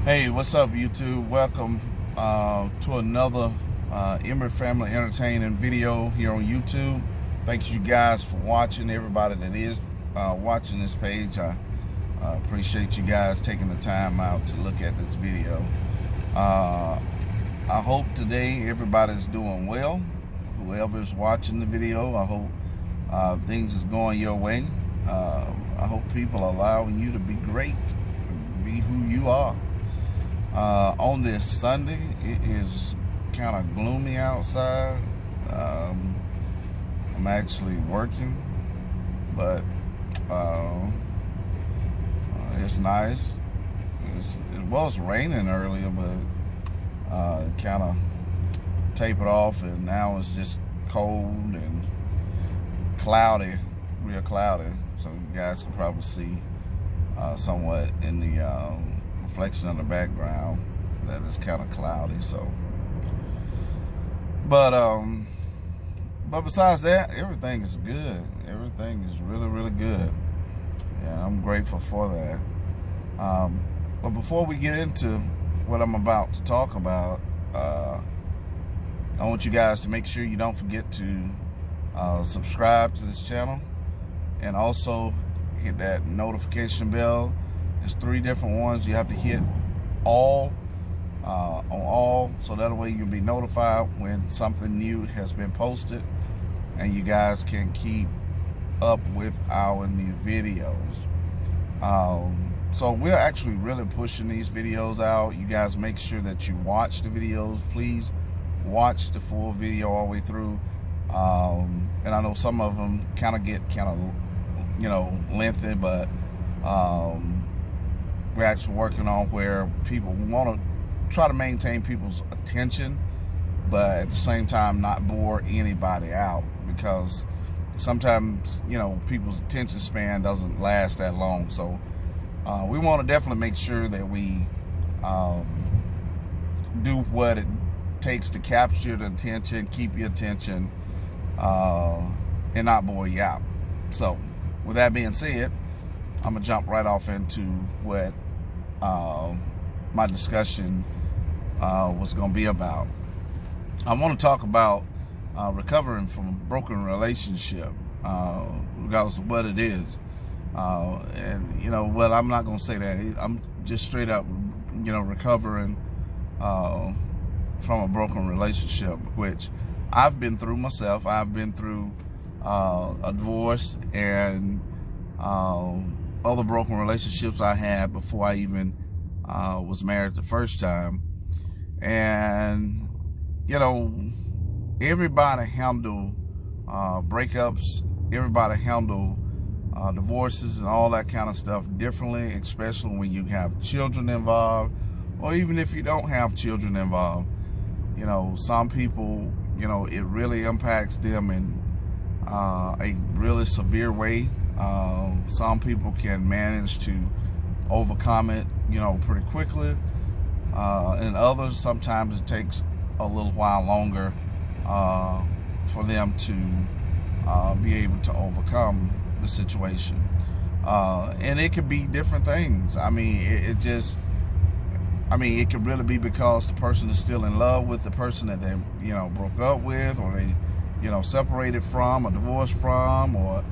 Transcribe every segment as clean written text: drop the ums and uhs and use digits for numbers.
Hey, what's up, YouTube? Welcome to another Embry Family Entertaining video here on YouTube. Thank you guys for watching. Everybody that is watching this page, I appreciate you guys taking the time out to look at this video. I hope today everybody's doing well. Whoever's watching the video, I hope things is going your way. I hope people are allowing you to be great, be who you are. On this Sunday, it is kind of gloomy outside. I'm actually working, but it's nice. It was raining earlier, but it kind of tapered off, and now it's just cold and cloudy, real cloudy. So you guys can probably see somewhat in the reflection on the background that is kind of cloudy. So but besides that, everything is good. Everything is really good. Yeah, I'm grateful for that. But before we get into what I'm about to talk about, I want you guys to make sure you don't forget to subscribe to this channel, and also hit that notification bell. There's 3 different ones. You have to hit all on all, so that way you'll be notified when something new has been posted, and you guys can keep up with our new videos. So we're actually really pushing these videos out. You guys make sure that you watch the videos. Please watch the full video all the way through. And I know some of them kind of get lengthy, but we're actually working on where people want to try to maintain people's attention, but at the same time not bore anybody out, because sometimes people's attention span doesn't last that long. So we want to definitely make sure that we do what it takes to capture the attention, keep your attention, and not bore you out. So with that being said, I'm gonna jump right off into what my discussion was gonna be about. I want to talk about recovering from a broken relationship, regardless of what it is. And what, I'm not gonna say that. I'm just straight up, recovering from a broken relationship, which I've been through myself. I've been through a divorce and other broken relationships I had before I even was married the first time. And everybody handle breakups, everybody handle divorces and all that kind of stuff differently, especially when you have children involved, or even if you don't have children involved. Some people, it really impacts them in a really severe way. Some people can manage to overcome it, pretty quickly. And others, sometimes it takes a little while longer for them to be able to overcome the situation. And it could be different things. I mean, it could really be because the person is still in love with the person that they, broke up with, or they, separated from, or divorced from, or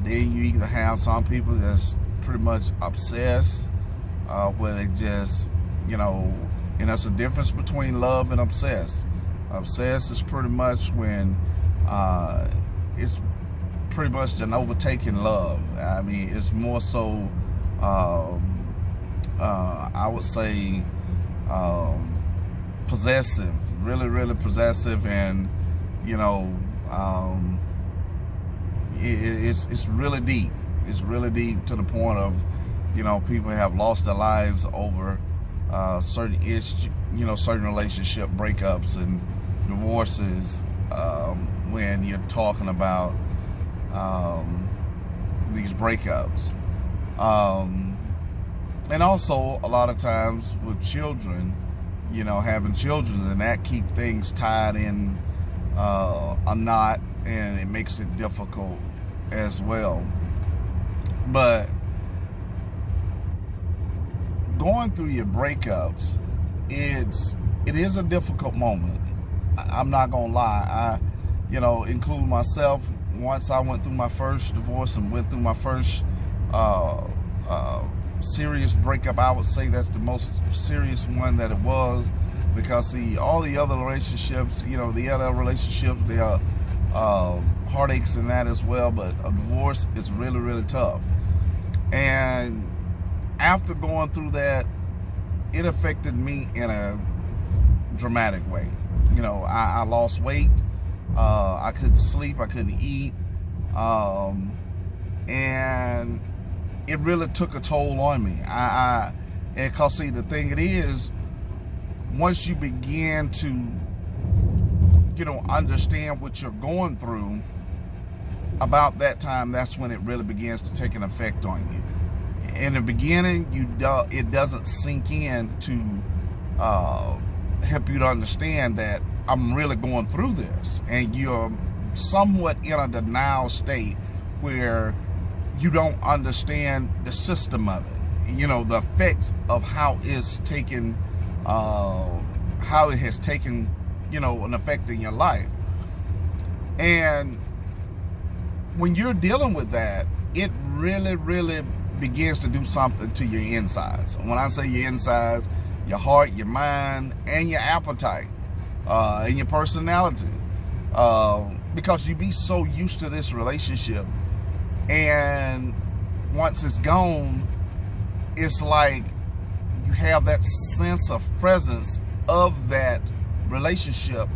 then you either have some people that's pretty much obsessed, where they just, and that's the difference between love and obsessed. Obsessed is pretty much when it's pretty much an overtaking love. I mean, it's more so, I would say, possessive, really possessive, and it's really deep. It's really deep to the point of, people have lost their lives over certain certain relationship breakups and divorces, when you're talking about these breakups. And also a lot of times with children, having children, and that keep things tied in a knot, and it makes it difficult as well. But going through your breakups, it is a difficult moment. I'm not gonna lie. Including myself, once I went through my first divorce and went through my first serious breakup, I would say that's the most serious one that it was, because see, all the other relationships, there are heartaches in that as well, but a divorce is really, really tough. And after going through that, it affected me in a dramatic way. I lost weight. I couldn't sleep. I couldn't eat. And it really took a toll on me. Because see, the thing it is, once you begin to, understand what you're going through, about that time, that's when it really begins to take an effect on you. In the beginning, it doesn't sink in to help you to understand that I'm really going through this, and you're somewhat in a denial state where you don't understand the system of it, the effects of how it's taken, how it has taken, an effect in your life. And when you're dealing with that, it really, really begins to do something to your insides. When I say your insides, your heart, your mind, and your appetite, and your personality, because you be so used to this relationship, and once it's gone, it's like you have that sense of presence of that relationship,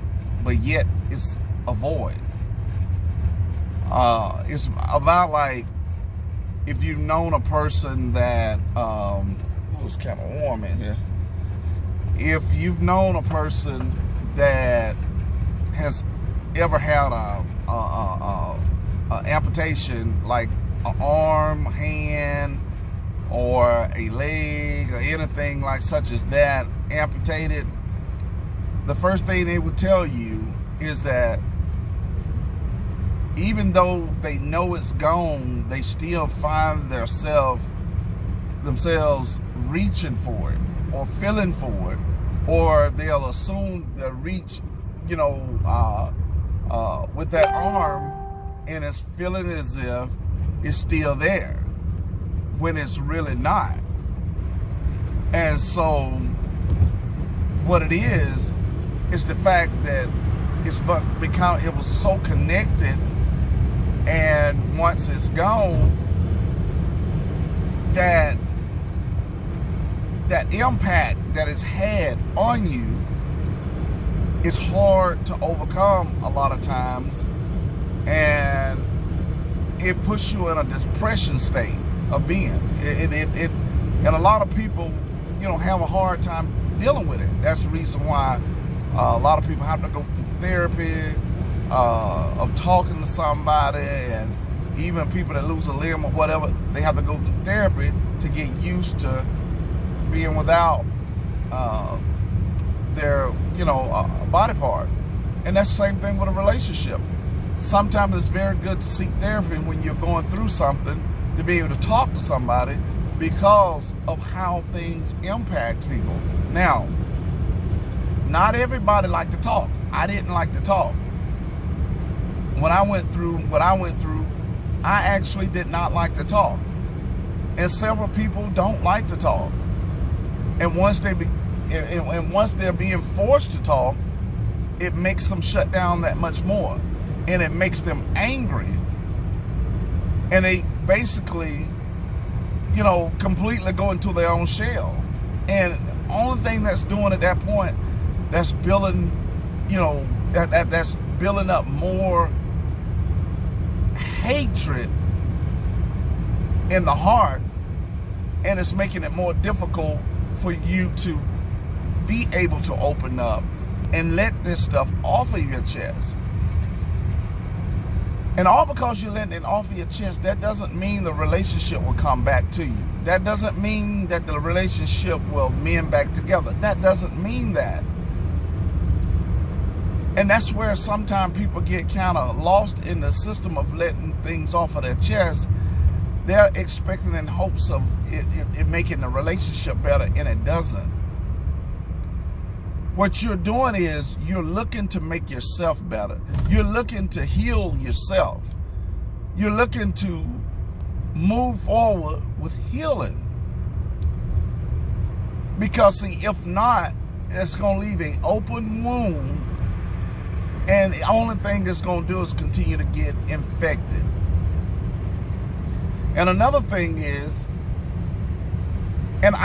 but yet it's a void. It's about like if you've known a person that it's kind of warm in here. If you've known a person that has ever had a amputation, like an arm, hand, or a leg, or anything like such as that amputated, the first thing they would tell you is that even though they know it's gone, they still find themselves reaching for it or feeling for it, or they'll assume they'll reach, with that arm, and it's feeling as if it's still there when it's really not. And so what it is the fact that it was so connected, and once it's gone, that impact that it's had on you is hard to overcome a lot of times, and it puts you in a depression state of being. And a lot of people, have a hard time dealing with it. That's the reason why a lot of people have to go through therapy, of talking to somebody, and even people that lose a limb or whatever, they have to go through therapy to get used to being without their body part. And that's the same thing with a relationship. Sometimes it's very good to seek therapy when you're going through something, to be able to talk to somebody, because of how things impact people. Now, not everybody like to talk. I didn't like to talk. When I went through what I went through, I actually did not like to talk. And several people don't like to talk. And once they're being forced to talk, it makes them shut down that much more. And it makes them angry. And they basically, completely go into their own shell. And the only thing that's doing at that point, that's building, that's building up more hatred in the heart, and it's making it more difficult for you to be able to open up and let this stuff off of your chest. And all because you're letting it off of your chest, that doesn't mean the relationship will come back to you. That doesn't mean that the relationship will mend back together. That doesn't mean that. And that's where sometimes people get kind of lost in the system of letting things off of their chest, They're expecting in hopes of it making the relationship better, and it doesn't. What you're doing is you're looking to make yourself better. You're looking to heal yourself. You're looking to move forward with healing. Because see, if not, it's going to leave an open wound, and the only thing it's going to do is continue to get infected. And another thing is, and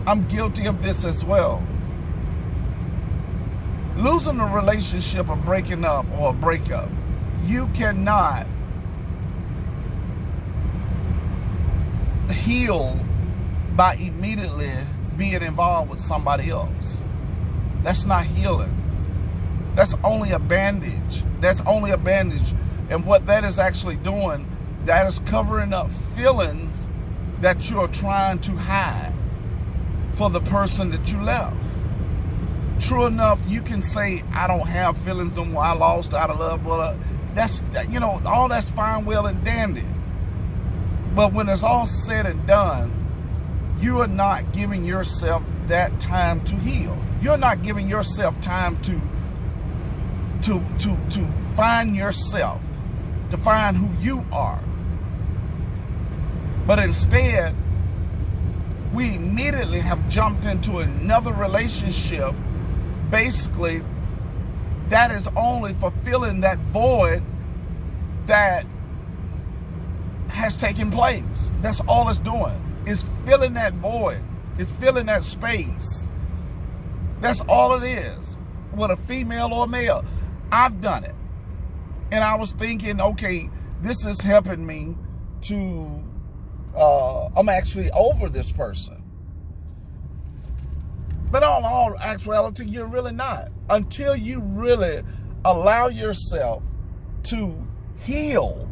I'm guilty of this as well. Losing a relationship or breaking up or a breakup, you cannot heal by immediately being involved with somebody else. That's not healing. That's only a bandage. That's only a bandage. And what that is actually doing, that is covering up feelings that you're trying to hide for the person that you left. True enough, you can say, I don't have feelings no more, I lost out of love, but that's, you know, all that's fine, well, and dandy. But when it's all said and done, you are not giving yourself that time to heal. You're not giving yourself time to find yourself, to find who you are. But instead, we immediately have jumped into another relationship, basically, that is only fulfilling that void that has taken place. That's all it's doing. It's filling that void. It's filling that space. That's all it is. With a female or a male. I've done it. And I was thinking, okay, this is helping me to, I'm actually over this person. But in all actuality, you're really not. Until you really allow yourself to heal.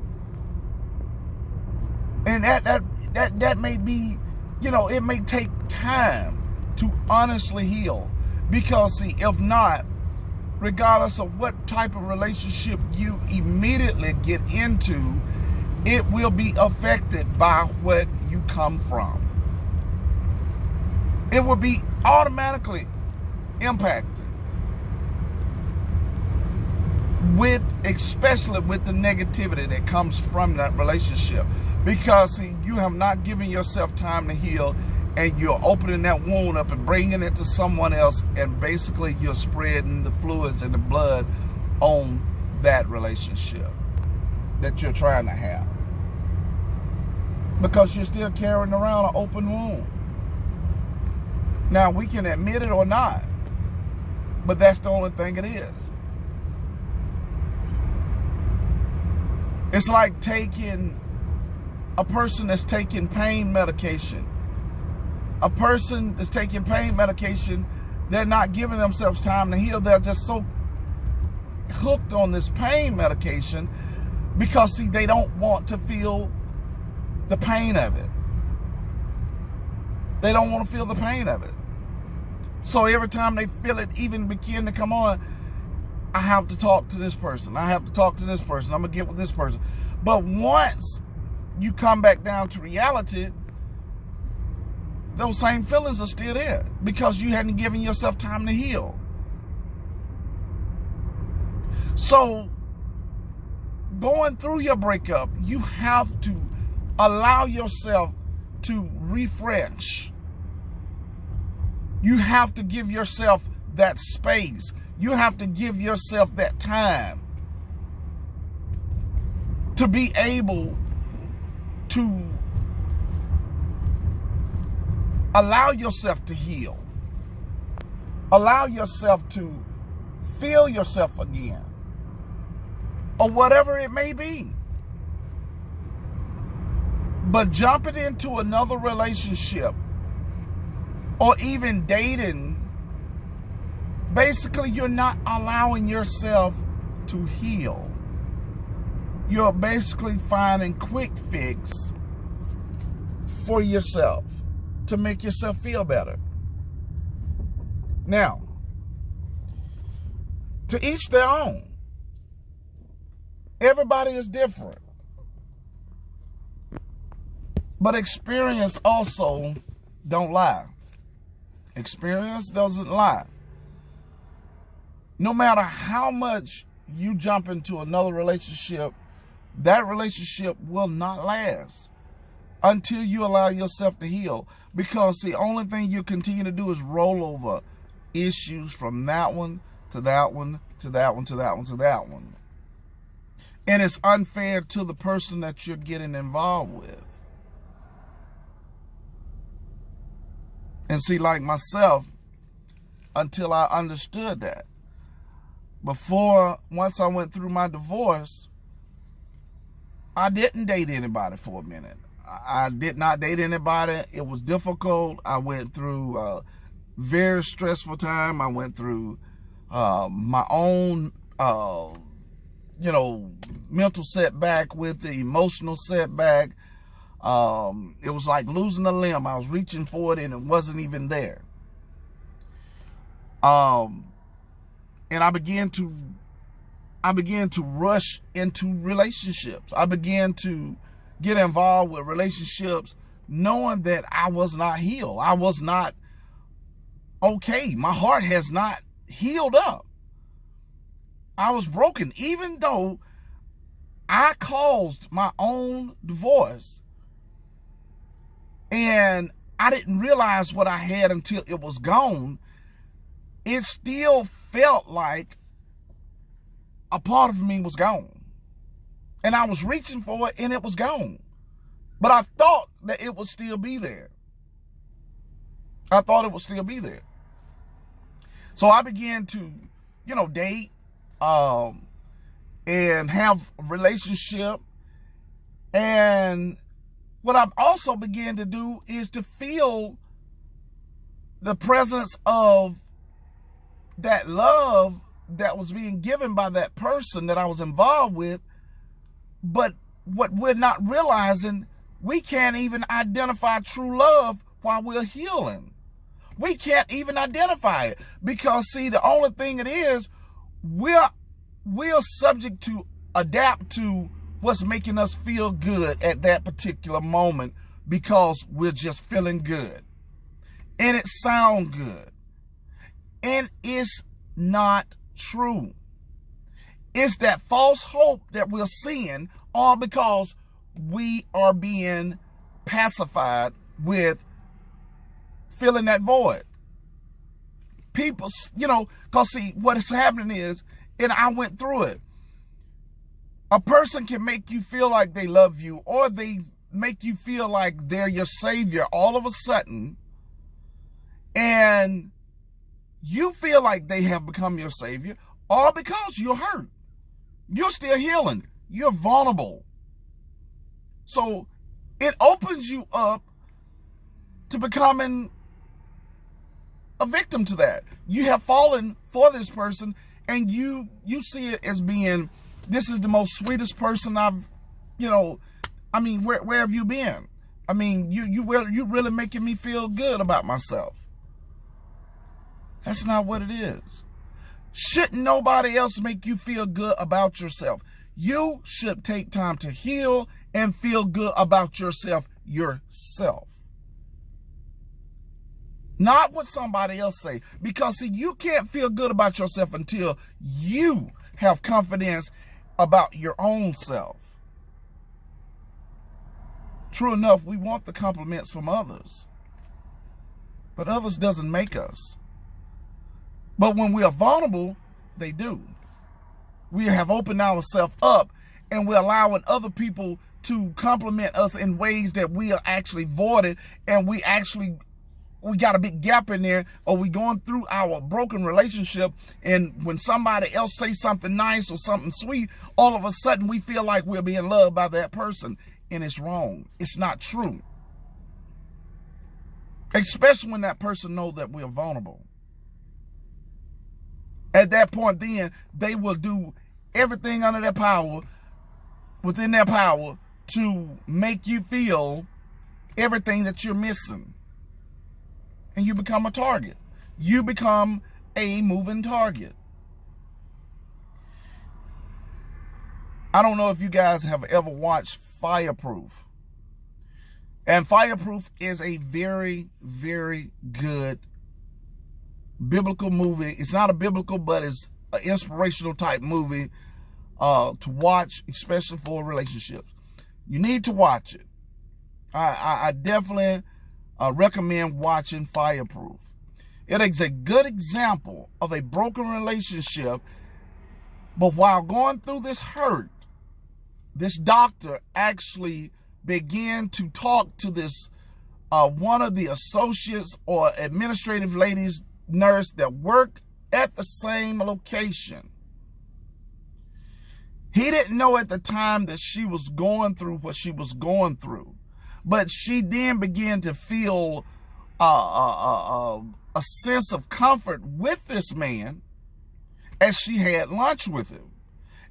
And that may be, you know, it may take time to honestly heal. Because see, if not, regardless of what type of relationship you immediately get into, it will be affected by what you come from. It will be automatically impacted with, especially with the negativity that comes from that relationship. Because see, you have not given yourself time to heal, and you're opening that wound up and bringing it to someone else, and basically you're spreading the fluids and the blood on that relationship that you're trying to have. Because you're still carrying around an open wound. Now, we can admit it or not, but that's the only thing it is. It's like taking a person that's taking pain medication. A person that's taking pain medication, they're not giving themselves time to heal. They're just so hooked on this pain medication because, see, they don't want to feel the pain of it. They don't want to feel the pain of it. So every time they feel it even begin to come on, I have to talk to this person. I have to talk to this person. I'm going to get with this person. But once you come back down to reality, those same feelings are still there because you hadn't given yourself time to heal. So going through your breakup, you have to allow yourself to refresh. You have to give yourself that space. You have to give yourself that time to be able to allow yourself to heal. Allow yourself to feel yourself again. Or whatever it may be. But jumping into another relationship or even dating, basically you're not allowing yourself to heal. You're basically finding quick fix for yourself to make yourself feel better. Now, to each their own. Everybody is different. But experience also don't lie. Experience doesn't lie. No matter how much you jump into another relationship, that relationship will not last until you allow yourself to heal. Because the only thing you continue to do is roll over issues from that one to that one to that one to that one to that one. And it's unfair to the person that you're getting involved with. And see, like myself, until I understood that, once I went through my divorce, I didn't date anybody for a minute. I did not date anybody. It was difficult. I went through a very stressful time. I went through my own, mental setback with the emotional setback. It was like losing a limb. I was reaching for it and it wasn't even there. And I began to rush into relationships. I began to get involved with relationships knowing that I was not healed. I was not okay. My heart has not healed up. I was broken. Even though I caused my own divorce and I didn't realize what I had until it was gone, it still felt like a part of me was gone. And I was reaching for it and it was gone. But I thought that it would still be there. I thought it would still be there. So I began to, date and have a relationship. And what I've also began to do is to feel the presence of that love that was being given by that person that I was involved with. But what we're not realizing, we can't even identify true love while we're healing. We can't even identify it because, see, the only thing it is, we're subject to adapt to what's making us feel good at that particular moment because we're just feeling good. And it sounds good. And it's not true. It's that false hope that we're seeing, all because we are being pacified with filling that void. People, because see, what is happening is, and I went through it, a person can make you feel like they love you, or they make you feel like they're your savior all of a sudden, and you feel like they have become your savior, all because you're hurt. You're still healing. You're vulnerable. So it opens you up to becoming a victim to that. You have fallen for this person and you see it as being, this is the most sweetest person I've, where have you been? You really making me feel good about myself. That's not what it is. Shouldn't nobody else make you feel good about yourself? You should take time to heal and feel good about yourself. Not what somebody else say. Because see, you can't feel good about yourself until you have confidence about your own self. True enough, we want the compliments from others. But others doesn't make us. But when we are vulnerable, they do. We have opened ourselves up and we're allowing other people to compliment us in ways that we are actually voided, and we got a big gap in there, or we going through our broken relationship, and when somebody else says something nice or something sweet, all of a sudden we feel like we're being loved by that person, and it's wrong. It's not true. Especially when that person knows that we're vulnerable. At that point, then they will do everything under their power, within their power, to make you feel everything that you're missing. And you become a target. You become a moving target. I don't know if you guys have ever watched Fireproof. And Fireproof is a very, very good biblical movie. It's not a biblical, but it's an inspirational type movie to watch, especially for relationships. You need to watch it. I definitely recommend watching Fireproof. It is a good example of a broken relationship, but while going through this hurt, this doctor actually began to talk to this one of the associates or administrative ladies, nurse that worked at the same location. He didn't know at the time that she was going through what she was going through, but she then began to feel a sense of comfort with this man as she had lunch with him.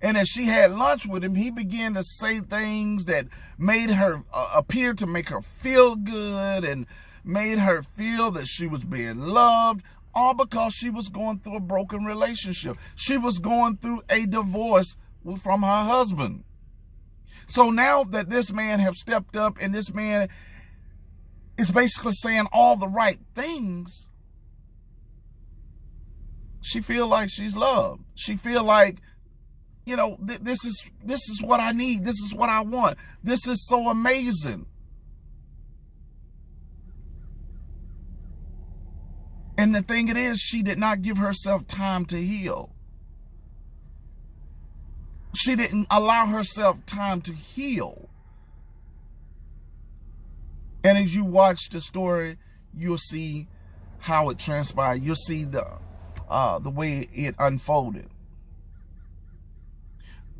And as she had lunch with him, he began to say things that made her appear to make her feel good and made her feel that she was being loved, all because she was going through a broken relationship. She was going through a divorce from her husband. So now that this man have stepped up and this man is basically saying all the right things, she feel like she's loved. She feel like, you know, this is what I need. This is what I want. This is so amazing. And the thing it is, she did not give herself time to heal. She didn't allow herself time to heal. And as you watch the story, you'll see how it transpired. You'll see the way it unfolded.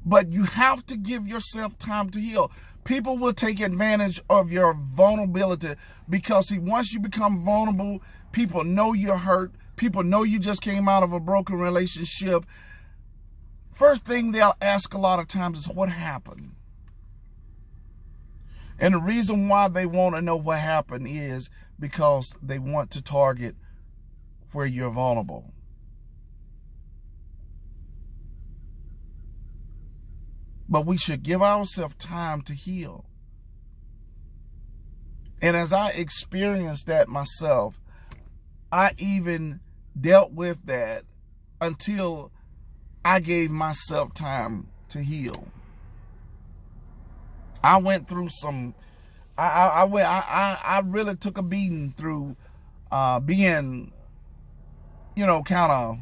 But you have to give yourself time to heal. People will take advantage of your vulnerability because once you become vulnerable, people know you're hurt. People know you just came out of a broken relationship. First thing they'll ask a lot of times is, what happened? And the reason why they want to know what happened is because they want to target where you're vulnerable. But we should give ourselves time to heal. And as I experienced that myself, I even dealt with that until I gave myself time to heal. I went through some, I really took a beating through being, you know, kind of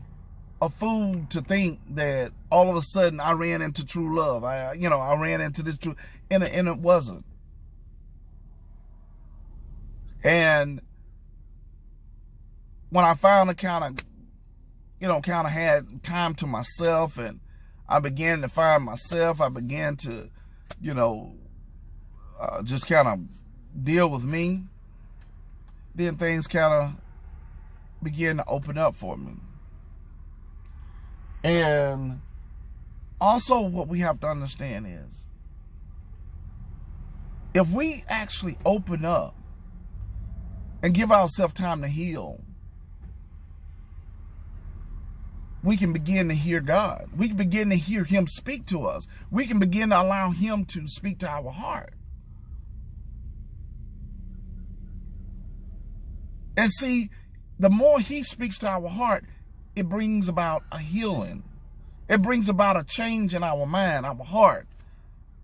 a fool to think that all of a sudden I ran into true love. I ran into this true, and it wasn't. And when I finally kind of had time to myself, and I began to find myself, I began to, just kind of deal with me, then things kind of began to open up for me. And also what we have to understand is, if we actually open up and give ourselves time to heal, we can begin to hear God. We can begin to hear Him speak to us. We can begin to allow Him to speak to our heart. And see, the more He speaks to our heart, it brings about a healing. It brings about a change in our mind, our heart,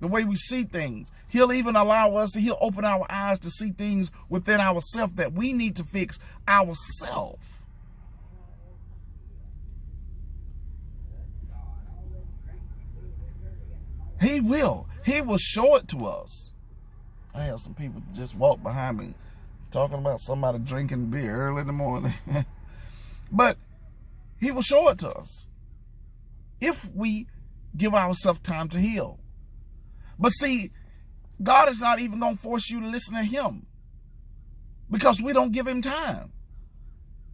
the way we see things. He'll even allow us to, He'll open our eyes to see things within ourselves that we need to fix ourselves. He will. He will show it to us. I have some people just walk behind me talking about somebody drinking beer early in the morning. But He will show it to us if we give ourselves time to heal. But see, God is not even going to force you to listen to Him because we don't give Him time.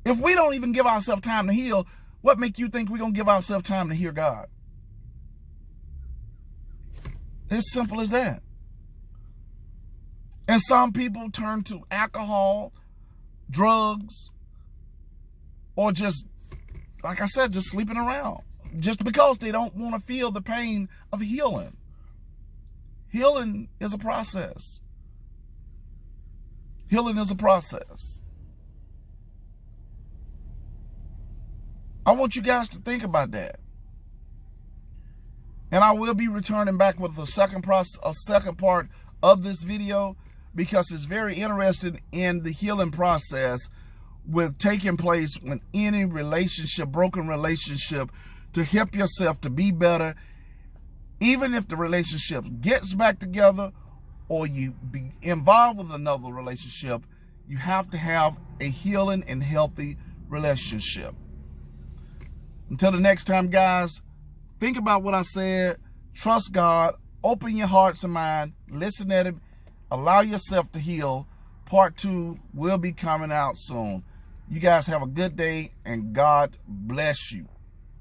If we don't even give ourselves time to heal, what make you think we're going to give ourselves time to hear God? It's simple as that. And some people turn to alcohol, drugs, or just, like I said, just sleeping around, just because they don't want to feel the pain of healing. Healing is a process. Healing is a process. I want you guys to think about that. And I will be returning back with a second part of this video, because it's very interesting in the healing process with taking place with any relationship, broken relationship, to help yourself to be better. Even if the relationship gets back together or you be involved with another relationship, you have to have a healing and healthy relationship. Until the next time, guys, think about what I said. Trust God. Open your hearts and mind. Listen at Him. Allow yourself to heal. Part 2 will be coming out soon. You guys have a good day, and God bless you.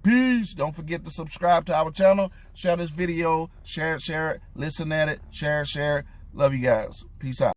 Peace. Don't forget to subscribe to our channel. Share this video. Share it. Listen at it. Share it. Love you guys. Peace out.